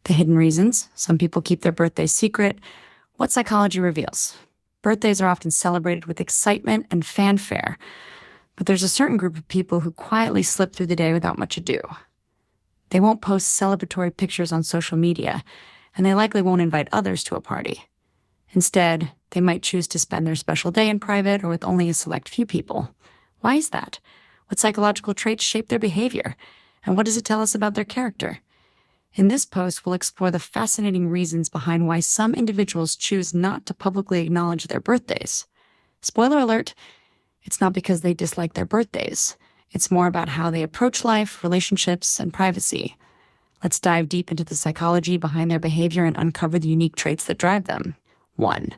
The hidden reasons. Some people keep their birthdays secret. What psychology reveals. Birthdays are often celebrated with excitement and fanfare, but there's a certain group of people who quietly slip through the day without much ado. They won't post celebratory pictures on social media, and they likely won't invite others to a party. Instead, they might choose to spend their special day in private or with only a select few people. Why is that? What psychological traits shape their behavior? And what does it tell us about their character? In this post, we'll explore the fascinating reasons behind why some individuals choose not to publicly acknowledge their birthdays. Spoiler alert, it's not because they dislike their birthdays. It's more about how they approach life, relationships, and privacy. Let's dive deep into the psychology behind their behavior and uncover the unique traits that drive them. 1.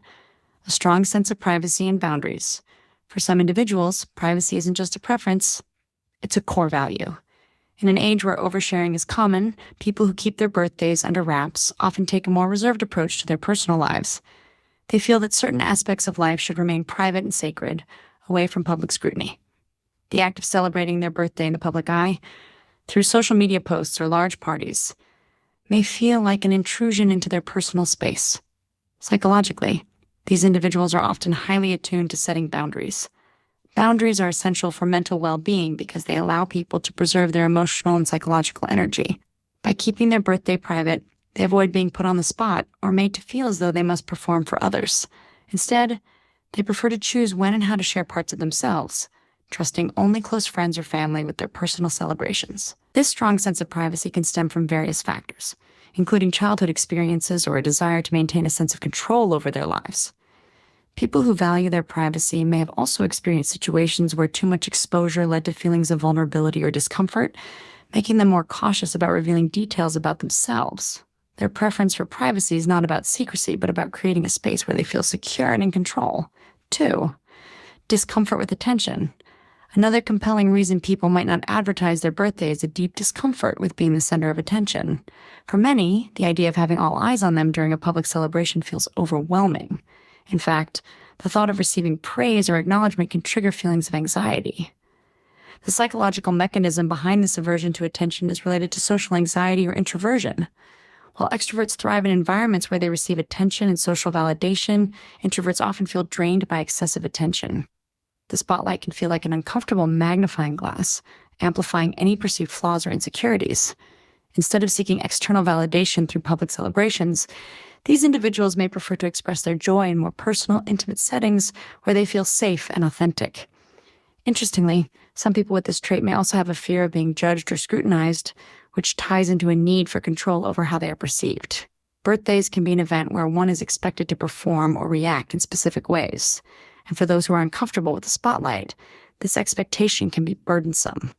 A strong sense of privacy and boundaries. For some individuals, privacy isn't just a preference, it's a core value. In an age where oversharing is common, people who keep their birthdays under wraps often take a more reserved approach to their personal lives. They feel that certain aspects of life should remain private and sacred, away from public scrutiny. The act of celebrating their birthday in the public eye, through social media posts or large parties, may feel like an intrusion into their personal space. Psychologically, these individuals are often highly attuned to setting boundaries. Boundaries are essential for mental well-being because they allow people to preserve their emotional and psychological energy. By keeping their birthday private, they avoid being put on the spot or made to feel as though they must perform for others. Instead, they prefer to choose when and how to share parts of themselves, trusting only close friends or family with their personal celebrations. This strong sense of privacy can stem from various factors, including childhood experiences or a desire to maintain a sense of control over their lives. People who value their privacy may have also experienced situations where too much exposure led to feelings of vulnerability or discomfort, making them more cautious about revealing details about themselves. Their preference for privacy is not about secrecy, but about creating a space where they feel secure and in control. 2. Discomfort with attention. Another compelling reason people might not advertise their birthday is a deep discomfort with being the center of attention. For many, the idea of having all eyes on them during a public celebration feels overwhelming. In fact, the thought of receiving praise or acknowledgement can trigger feelings of anxiety. The psychological mechanism behind this aversion to attention is related to social anxiety or introversion. While extroverts thrive in environments where they receive attention and social validation, introverts often feel drained by excessive attention. The spotlight can feel like an uncomfortable magnifying glass, amplifying any perceived flaws or insecurities. Instead of seeking external validation through public celebrations, these individuals may prefer to express their joy in more personal, intimate settings where they feel safe and authentic. Interestingly, some people with this trait may also have a fear of being judged or scrutinized, which ties into a need for control over how they are perceived. Birthdays can be an event where one is expected to perform or react in specific ways. And for those who are uncomfortable with the spotlight, this expectation can be burdensome.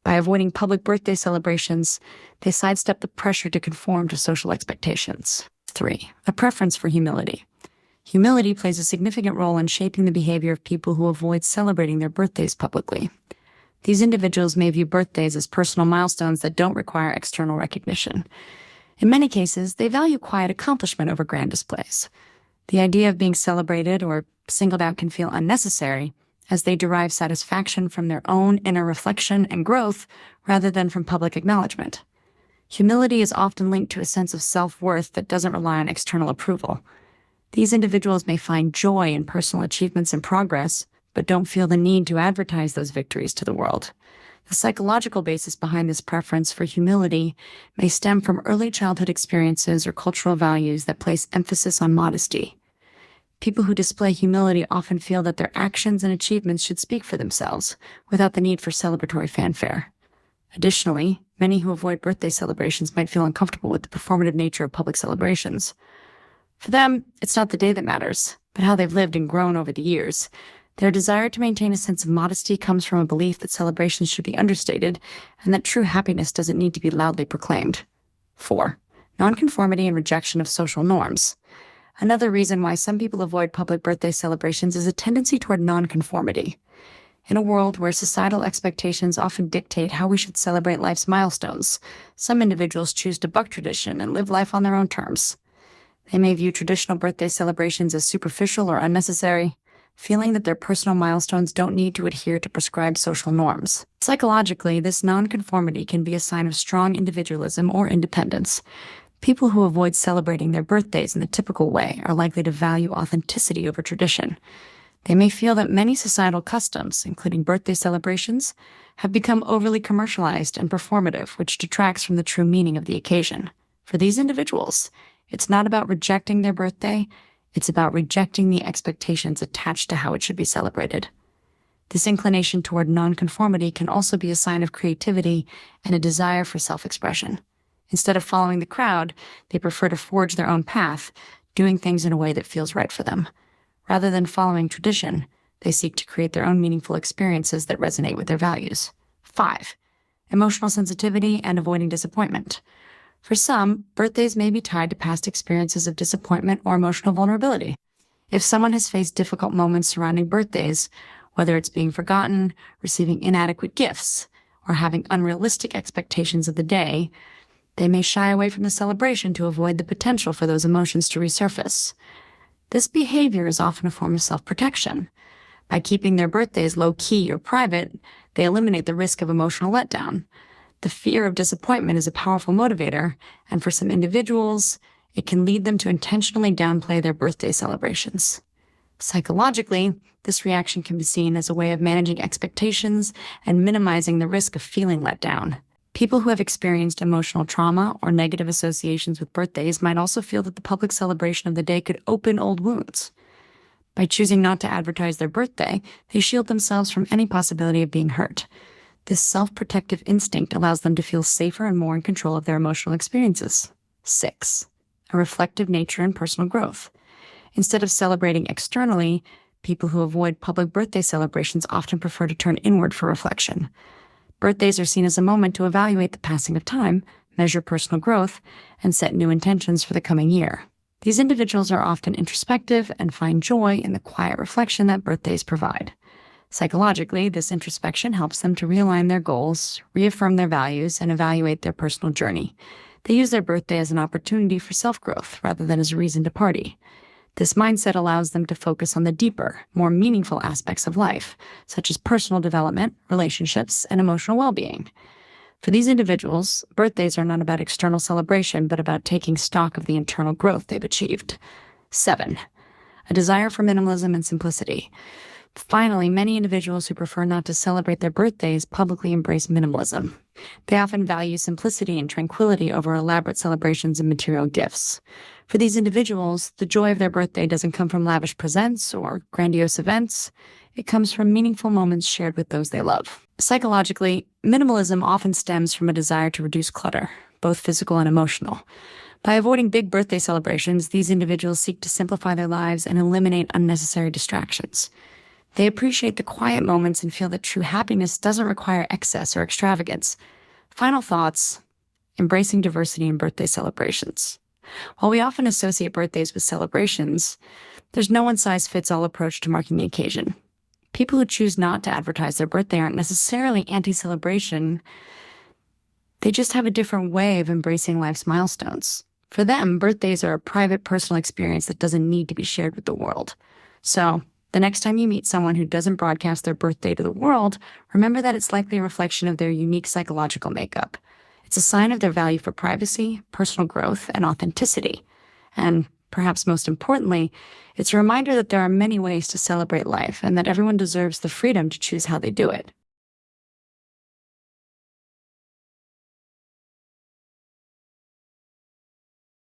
By avoiding public birthday celebrations, they sidestep the pressure to conform to social expectations. 3. A preference for humility. Humility plays a significant role in shaping the behavior of people who avoid celebrating their birthdays publicly. These individuals may view birthdays as personal milestones that don't require external recognition. In many cases, they value quiet accomplishment over grand displays. The idea of being celebrated or singled out can feel unnecessary, as they derive satisfaction from their own inner reflection and growth rather than from public acknowledgement. Humility is often linked to a sense of self-worth that doesn't rely on external approval. These individuals may find joy in personal achievements and progress, but don't feel the need to advertise those victories to the world. The psychological basis behind this preference for humility may stem from early childhood experiences or cultural values that place emphasis on modesty. People who display humility often feel that their actions and achievements should speak for themselves, without the need for celebratory fanfare. Additionally, many who avoid birthday celebrations might feel uncomfortable with the performative nature of public celebrations. For them, it's not the day that matters, but how they've lived and grown over the years. Their desire to maintain a sense of modesty comes from a belief that celebrations should be understated and that true happiness doesn't need to be loudly proclaimed. 4. Nonconformity and rejection of social norms. Another reason why some people avoid public birthday celebrations is a tendency toward nonconformity. In a world where societal expectations often dictate how we should celebrate life's milestones, some individuals choose to buck tradition and live life on their own terms. They may view traditional birthday celebrations as superficial or unnecessary, feeling that their personal milestones don't need to adhere to prescribed social norms. Psychologically, this nonconformity can be a sign of strong individualism or independence. People who avoid celebrating their birthdays in the typical way are likely to value authenticity over tradition. They may feel that many societal customs, including birthday celebrations, have become overly commercialized and performative, which detracts from the true meaning of the occasion. For these individuals, it's not about rejecting their birthday, it's about rejecting the expectations attached to how it should be celebrated. This inclination toward nonconformity can also be a sign of creativity and a desire for self-expression. Instead of following the crowd, they prefer to forge their own path, doing things in a way that feels right for them. Rather than following tradition, they seek to create their own meaningful experiences that resonate with their values. 5. Emotional sensitivity and avoiding disappointment. For some, birthdays may be tied to past experiences of disappointment or emotional vulnerability. If someone has faced difficult moments surrounding birthdays, whether it's being forgotten, receiving inadequate gifts, or having unrealistic expectations of the day, they may shy away from the celebration to avoid the potential for those emotions to resurface. This behavior is often a form of self-protection. By keeping their birthdays low-key or private, they eliminate the risk of emotional letdown. The fear of disappointment is a powerful motivator, and for some individuals, it can lead them to intentionally downplay their birthday celebrations. Psychologically, this reaction can be seen as a way of managing expectations and minimizing the risk of feeling let down. People who have experienced emotional trauma or negative associations with birthdays might also feel that the public celebration of the day could open old wounds. By choosing not to advertise their birthday, they shield themselves from any possibility of being hurt. This self-protective instinct allows them to feel safer and more in control of their emotional experiences. 6. A reflective nature and personal growth. Instead of celebrating externally, people who avoid public birthday celebrations often prefer to turn inward for reflection. Birthdays are seen as a moment to evaluate the passing of time, measure personal growth, and set new intentions for the coming year. These individuals are often introspective and find joy in the quiet reflection that birthdays provide. Psychologically, this introspection helps them to realign their goals, reaffirm their values, and evaluate their personal journey. They use their birthday as an opportunity for self-growth rather than as a reason to party. This mindset allows them to focus on the deeper, more meaningful aspects of life, such as personal development, relationships, and emotional well-being. For these individuals, birthdays are not about external celebration, but about taking stock of the internal growth they've achieved. 7. A desire for minimalism and simplicity. Finally, many individuals who prefer not to celebrate their birthdays publicly embrace minimalism. They often value simplicity and tranquility over elaborate celebrations and material gifts. For these individuals, the joy of their birthday doesn't come from lavish presents or grandiose events. It comes from meaningful moments shared with those they love. Psychologically, minimalism often stems from a desire to reduce clutter, both physical and emotional. By avoiding big birthday celebrations, these individuals seek to simplify their lives and eliminate unnecessary distractions. They appreciate the quiet moments and feel that true happiness doesn't require excess or extravagance. Final thoughts: embracing diversity in birthday celebrations. While we often associate birthdays with celebrations, there's no one-size-fits-all approach to marking the occasion. People who choose not to advertise their birthday aren't necessarily anti-celebration. They just have a different way of embracing life's milestones. For them, birthdays are a private, personal experience that doesn't need to be shared with the world. So, the next time you meet someone who doesn't broadcast their birthday to the world, remember that it's likely a reflection of their unique psychological makeup. It's a sign of their value for privacy, personal growth, and authenticity. And perhaps most importantly, it's a reminder that there are many ways to celebrate life and that everyone deserves the freedom to choose how they do it.